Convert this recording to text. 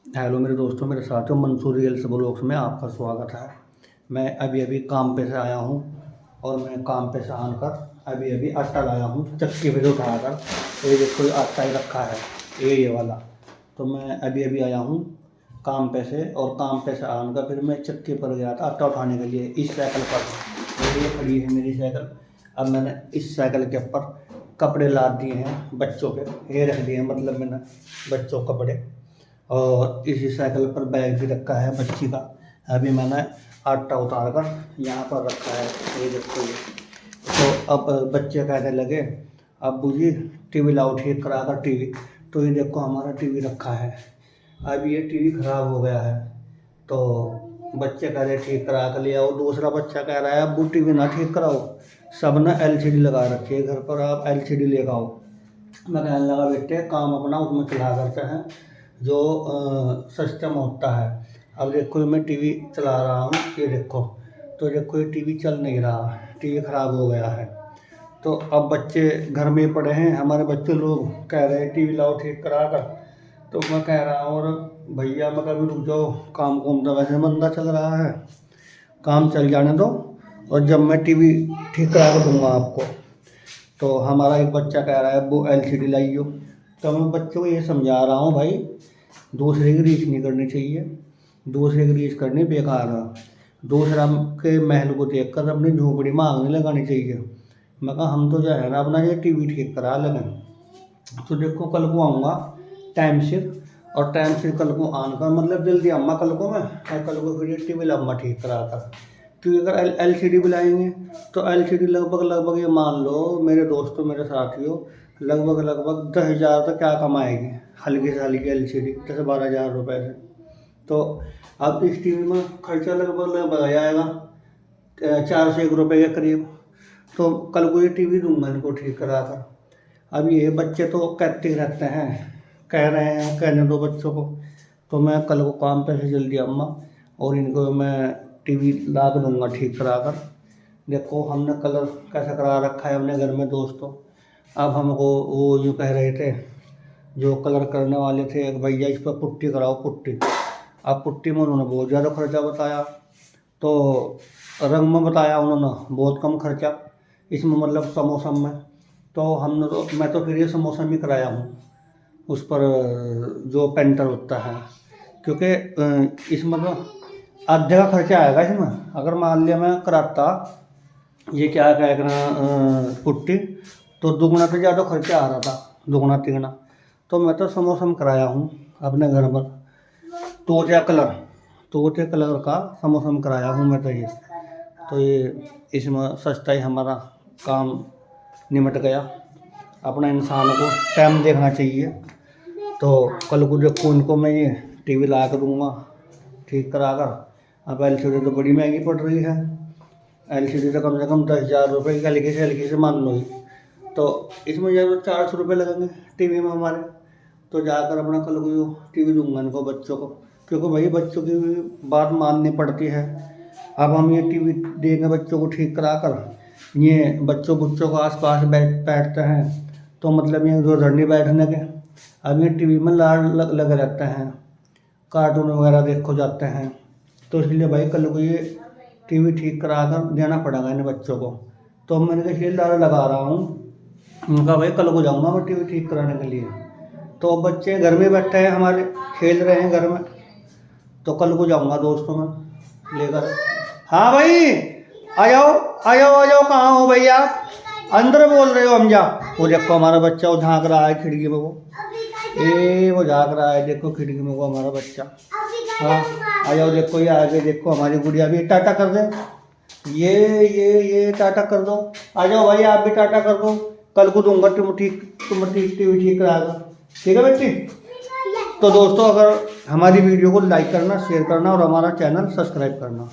Hello मेरे दोस्तों, मेरे साथियों, मंसूर रियल्स ब्लॉग्स में आपका स्वागत है। मैं अभी अभी काम पे से आया हूँ और मैं काम पे से आकर अभी अभी आटा लाया हूँ चक्की पे से उठाकर। ये देखो, ये आटा ही रखा है, ये वाला। तो मैं अभी अभी आया हूँ काम पे से, और काम पे से आकर फिर मैं चक्की पर गया था आटा उठाने के लिए इस साइकिल पर। ये खड़ी है मेरी साइकिल। अब मैंने इस साइकिल के ऊपर कपड़े लाद दिए हैं बच्चों के, ये रख दिए हैं, मतलब मैंने बच्चों के कपड़े। और इसी साइकिल पर बैग भी रखा है बच्ची का। अभी मैंने आटा उतार कर यहाँ पर रखा है, ये देखो ये। तो अब बच्चे कहने लगे, अब्बू जी टीवी लाओ ठीक करा कर टीवी। तो ये देखो हमारा टीवी रखा है। अब ये टीवी ख़राब हो गया है, तो बच्चे कह रहे ठीक करा कर ले आओ। दूसरा बच्चा कह रहा है अब्बू टीवी ना ठीक कराओ, सब ना एलसीडी लगा रखी है घर पर, आप एलसीडी ले आओ। मैं कहने लगा बेटे काम अपना उसमें चला करते हैं जो सिस्टम होता है। अब देखो मैं टीवी चला रहा हूँ, ये देखो। तो देखो ये टीवी चल नहीं रहा, टीवी ख़राब हो गया है। तो अब बच्चे घर में पड़े हैं, हमारे बच्चे लोग कह रहे हैं टीवी लाओ ठीक करा कर। तो मैं कह रहा हूँ और भैया मैं कभी रुक जाओ, काम तो वैसे मंदा चल रहा है, काम चल जाने दो और जब मैं टीवी ठीक करा कर दूँगा आपको। तो हमारा एक बच्चा कह रहा है वो एलसीडी लाइयो। तो मैं बच्चों को ये समझा रहा हूँ, भाई दूसरे की रीस नहीं करनी चाहिए, दूसरे की रीस करनी बेकार है। दूसरा के महल को देख कर अपनी झोपड़ी में आग नहीं लगानी चाहिए। मैं कहा हम तो जो है ना अपना ये टीवी ठीक करा लेंगे। तो देखो कल को आऊँगा टाइम से, और टाइम से कल को आकर मतलब जल्दी अम्मा कल को मैं, और कल को फिर ये टीवी अम्मा ठीक करा कर। क्योंकि अगर एलसीडी बुलाएंगे तो एलसीडी लगभग ये मान लो मेरे दोस्तों, मेरे साथियों, लगभग 10,000 तक क्या कमाएगी हल्की से हल्की एलसीडी, 10-12 हज़ार रुपये से। तो अब इस टीवी में खर्चा लगभग आ जाएगा 400 के करीब। तो कल को ये टीवी दूंगा इनको ठीक करा कर। अब ये बच्चे तो कहते ही रहते हैं, कह रहे हैं, कहने दो बच्चों को। तो मैं कल को काम पे से जल्दी अम्मा और इनको मैं टीवी ला के दूँगा ठीक करा कर। देखो हमने कलर कैसा करा रखा है अपने घर में दोस्तों। अब हमको वो यूँ कह रहे थे, जो कलर करने वाले थे, भैया इस पर पुट्टी कराओ पुट्टी। अब पुट्टी में उन्होंने बहुत ज़्यादा खर्चा बताया, तो रंग में बताया उन्होंने बहुत कम खर्चा इसमें, मतलब समोसम में। तो हमने तो मैं तो फिर ये समोसा भी कराया हूँ उस पर जो पेंटर होता है, क्योंकि इसमें तो आधे का खर्चा आएगा इसमें। अगर मान लिया मैं कराता ये क्या कहना पुट्टी, तो दुगना तो ज़्यादा खर्चा आ रहा था, दुगना तिगना। तो मैं तो समोसा में कराया हूँ अपने घर पर, तोते कलर का समोसा में कराया हूँ मैं तो ये। तो ये इसमें सस्ता ही हमारा काम निमट गया। अपना इंसान को टाइम देखना चाहिए। तो कल को देखो इनको मैं ये टीवी ला कर दूँगा ठीक करा कर। अब एलसीडी तो बड़ी महंगी पड़ रही है, एलसीडी तो कम से कम 10,000 रुपये की हल्की से मान लो ही। तो इसमें ज़रूर 400 रुपये लगेंगे टीवी में हमारे। तो जाकर अपना कल को टीवी दूंगा इनको बच्चों को, क्योंकि भाई बच्चों की बात माननी पड़ती है। अब हम ये टीवी देंगे बच्चों को ठीक करा कर, ये बच्चों को आस-पास बैठते हैं, तो मतलब ये जो नहीं बैठने के। अब ये टीवी में लाड लगे रहते हैं, कार्टून वगैरह देखो जाते हैं। तो इसलिए भाई कल को ये टीवी ठीक करा कर देना पड़ेगा इन बच्चों को। तो मैंने कहा इसलिए लाड लगा रहा हूँ, उनका भाई कल को जाऊँगा मैं टीवी ठीक कराने के लिए। तो बच्चे घर में बैठे हैं हमारे, खेल रहे हैं घर में, तो कल को जाऊँगा दोस्तों में लेकर। हाँ भाई आ जाओ, कहाँ हो भैया, अंदर बोल रहे हो हम जा। वो देखो हमारा बच्चा वो झाँक रहा है खिड़की में, वो झाँक रहा है, देखो खिड़की में वो हमारा बच्चा। हाँ आ जाओ, देखो ये आगे देखो हमारी गुड़िया भी, टाटा कर दे, ये टाटा कर दो। आ जाओ भाई आप भी टाटा कर दो, कल को दूंगा तुम टीवी ठीक करा दो, ठीक है बेटी। तो दोस्तों अगर हमारी वीडियो को लाइक करना, शेयर करना और हमारा चैनल सब्सक्राइब करना।